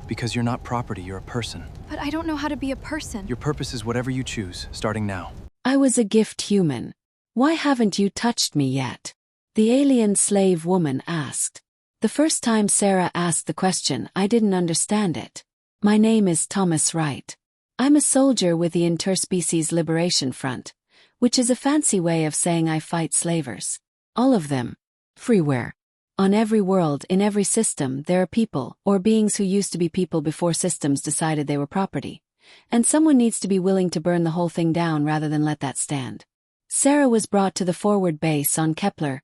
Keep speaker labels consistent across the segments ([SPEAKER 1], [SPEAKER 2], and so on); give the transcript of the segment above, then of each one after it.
[SPEAKER 1] Because you're not property, you're a person.
[SPEAKER 2] But I don't know how to be a person.
[SPEAKER 1] Your purpose is whatever you choose, starting now.
[SPEAKER 3] I was a gift human. Why haven't you touched me yet? The alien slave woman asked. The first time Sera asked the question, I didn't understand it. My name is Thomas Wright. I'm a soldier with the Interspecies Liberation Front, which is a fancy way of saying I fight slavers. All of them. Freeware. On every world, in every system, there are people, or beings who used to be people before systems decided they were property. And someone needs to be willing to burn the whole thing down rather than let that stand. Sera was brought to the forward base on Kepler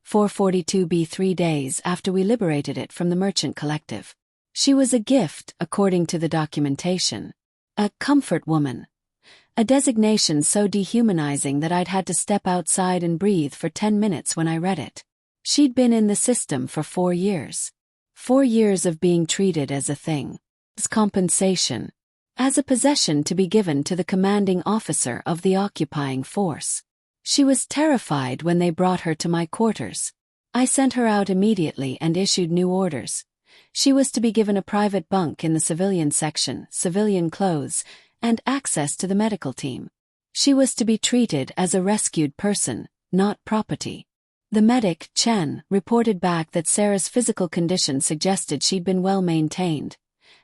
[SPEAKER 3] 442b 3 days after we liberated it from the merchant collective. She was a gift, according to the documentation. A comfort woman. A designation so dehumanizing that I'd had to step outside and breathe for 10 minutes when I read it. She'd been in the system for 4 years. 4 years of being treated as a thing. As compensation. As a possession to be given to the commanding officer of the occupying force. She was terrified when they brought her to my quarters. I sent her out immediately and issued new orders. She was to be given a private bunk in the civilian section, civilian clothes, and access to the medical team. She was to be treated as a rescued person, not property. The medic, Chen, reported back that Sera's physical condition suggested she'd been well maintained.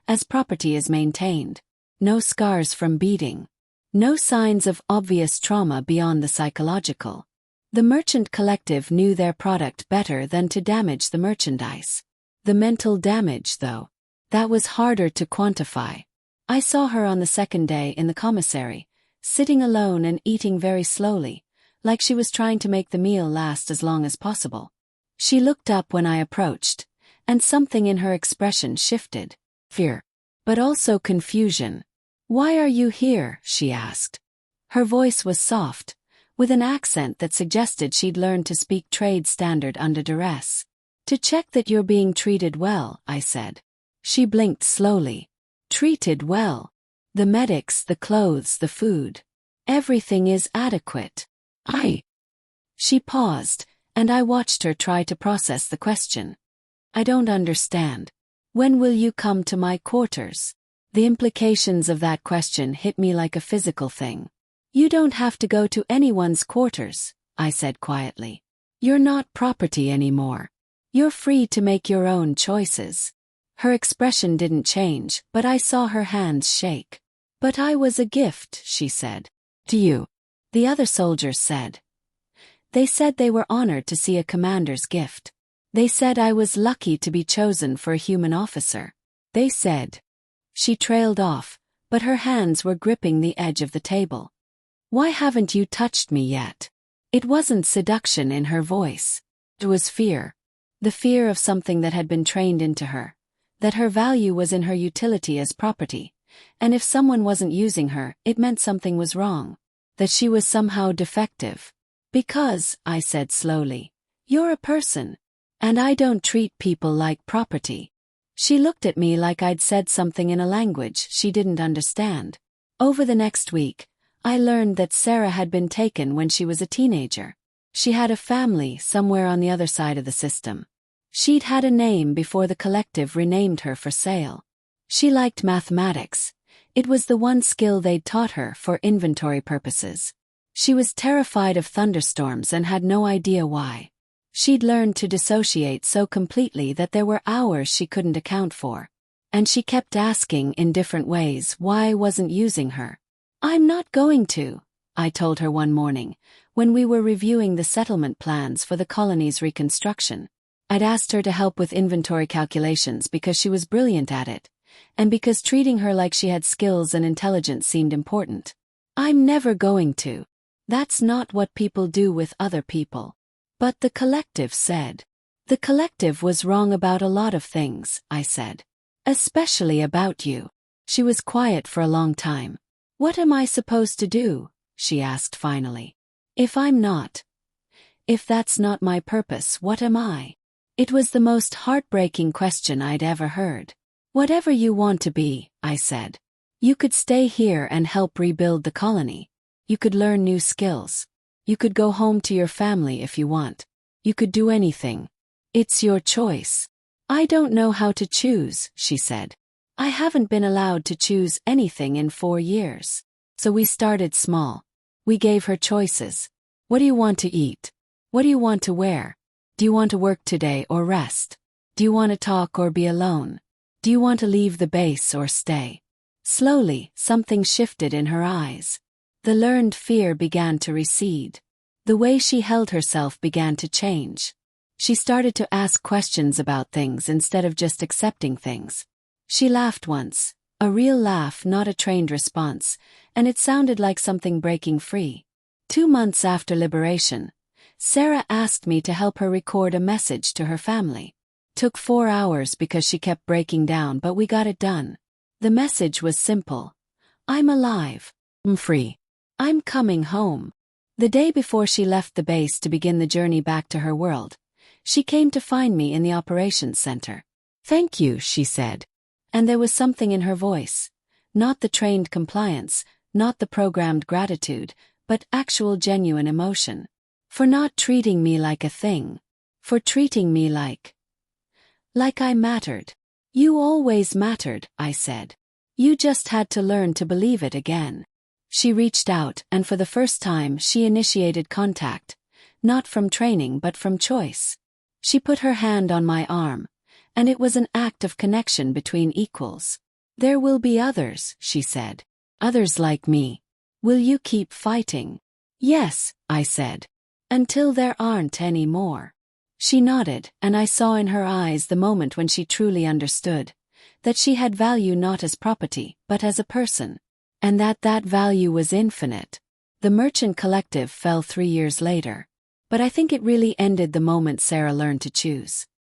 [SPEAKER 3] As property is maintained. No scars from beating. No signs of obvious trauma beyond the psychological. The merchant collective knew their product better than to damage the merchandise. The mental damage, though. That was harder to quantify. I saw her on the second day in the commissary, sitting alone and eating very slowly, like she was trying to make the meal last as long as possible. She looked up when I approached, and something in her expression shifted. Fear. But also confusion. "Why are you here?" she asked. Her voice was soft, with an accent that suggested she'd learned to speak trade standard under duress. "To check that you're being treated well," I said. She blinked slowly. "Treated well? The medics, the clothes, the food. Everything is adequate." She paused, and I watched her try to process the question. "I don't understand. When will you come to my quarters?" The implications of that question hit me like a physical thing. "You don't have to go to anyone's quarters," I said quietly. "You're not property anymore. You're free to make your own choices." Her expression didn't change, but I saw her hands shake. "But I was a gift," she said. "To you," the other soldiers said. They said they were honored to see a commander's gift. They said I was lucky to be chosen for a human officer. They said. She trailed off, but her hands were gripping the edge of the table. "Why haven't you touched me yet?" It wasn't seduction in her voice. It was fear. The fear of something that had been trained into her. That her value was in her utility as property. And if someone wasn't using her, it meant something was wrong. That she was somehow defective. "Because," I said slowly, "you're a person. And I don't treat people like property." She looked at me like I'd said something in a language she didn't understand. Over the next week, I learned that Sera had been taken when she was a teenager. She had a family somewhere on the other side of the system. She'd had a name before the collective renamed her for sale. She liked mathematics. It was the one skill they'd taught her for inventory purposes. She was terrified of thunderstorms and had no idea why. She'd learned to dissociate so completely that there were hours she couldn't account for. And she kept asking in different ways why I wasn't using her. "I'm not going to," I told her one morning, when we were reviewing the settlement plans for the colony's reconstruction. I'd asked her to help with inventory calculations because she was brilliant at it, and because treating her like she had skills and intelligence seemed important. "I'm never going to. That's not what people do with other people." But the collective said. "The collective was wrong about a lot of things," I said. "Especially about you." She was quiet for a long time. "What am I supposed to do?" she asked finally. If that's not my purpose, what am I?" It was the most heartbreaking question I'd ever heard. "Whatever you want to be," I said. "You could stay here and help rebuild the colony. You could learn new skills. You could go home to your family if you want. You could do anything. It's your choice." "I don't know how to choose," she said. I haven't been allowed to choose anything in 4 years. So we started small. We gave her choices. What do you want to eat? What do you want to wear? Do you want to work today or rest? Do you want to talk or be alone? Do you want to leave the base or stay? Slowly, something shifted in her eyes. The learned fear began to recede. The way she held herself began to change. She started to ask questions about things instead of just accepting things. She laughed once, a real laugh, not a trained response, and it sounded like something breaking free. 2 months after liberation, Sera asked me to help her record a message to her family. Took 4 hours because she kept breaking down, but we got it done. The message was simple. I'm alive. I'm free. I'm coming home. The day before she left the base to begin the journey back to her world, she came to find me in the operations center. Thank you, she said. And there was something in her voice. Not the trained compliance, not the programmed gratitude, but actual genuine emotion. For not treating me like a thing. For treating me like I mattered. You always mattered, I said. You just had to learn to believe it again. She reached out, and for the first time she initiated contact. Not from training but from choice. She put her hand on my arm, and it was an act of connection between equals. There will be others, she said. Others like me. Will you keep fighting? Yes, I said. Until there aren't any more. She nodded, and I saw in her eyes the moment when she truly understood. That she had value not as property, but as a person. And that value was infinite. The Merchant Collective fell 3 years later. But I think it really ended the moment Sera learned to choose.